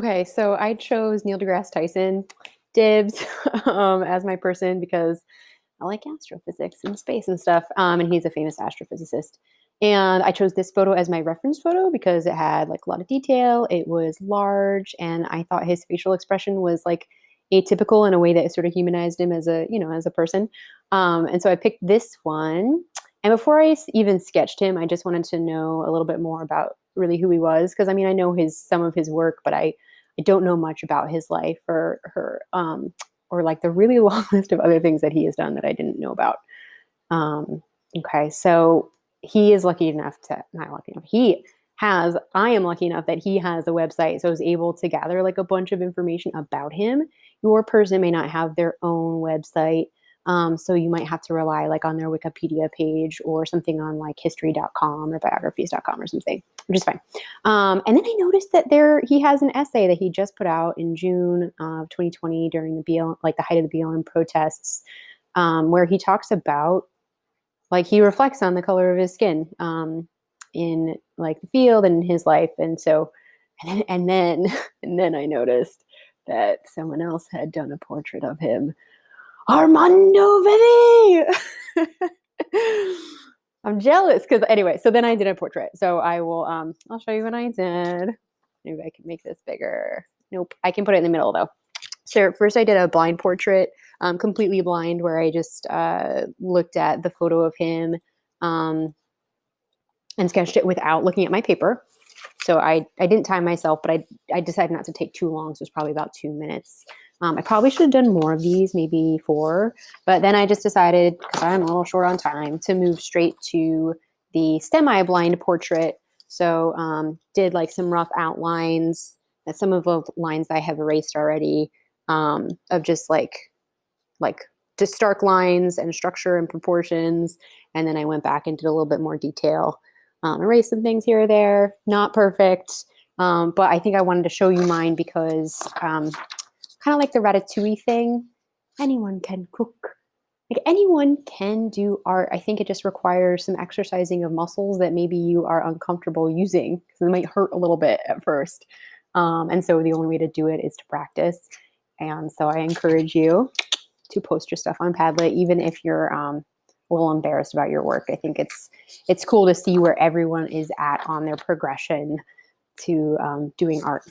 Okay, so I chose Neil deGrasse Tyson, dibs, as my person because I like astrophysics and space and stuff. And he's a famous astrophysicist. And I chose this photo as my reference photo because it had like a lot of detail. It was large, and I thought his facial expression was like atypical in a way that sort of humanized him as a, as a person. And so I picked this one. And before I even sketched him, I just wanted to know a little bit more about really who he was. Because I mean, I know some of his work, but I don't know much about his life or her or like the really long list of other things that he has done that I didn't know about. Okay, so he is lucky enough to not lucky enough. I am lucky enough that he has a website, so I was able to gather like a bunch of information about him. Your person may not have their own website. So you might have to rely like on their Wikipedia page or something on like history.com or biographies.com or something, which is fine. And then I noticed that he has an essay that he just put out in June of 2020 during the like the height of the BLM protests, where he talks about like he reflects on the color of his skin in like the field and in his life. And so, and then and then I noticed that someone else had done a portrait of him. Armando Vivi! I'm jealous because anyway, so then I did a portrait. So I'll show you what I did. Maybe I can make this bigger. Nope, I can put it in the middle though. So first I did a blind portrait, completely blind, where I just looked at the photo of him and sketched it without looking at my paper. So I didn't time myself, but I decided not to take too long. So it was probably about 2 minutes. I probably should have done more of these, maybe 4. But then I just decided, because I'm a little short on time, to move straight to the semi-blind portrait. So did like some rough outlines, some of the lines I have erased already, of just like just stark lines and structure and proportions. And then I went back and did a little bit more detail. Erase some things here or there, not perfect. But I think I wanted to show you mine because kind of like the ratatouille thing, anyone can cook. Like anyone can do art. I think it just requires some exercising of muscles that maybe you are uncomfortable using because it might hurt a little bit at first. And so the only way to do it is to practice. And so I encourage you to post your stuff on Padlet, even if you're a little embarrassed about your work. I think it's cool to see where everyone is at on their progression to doing art.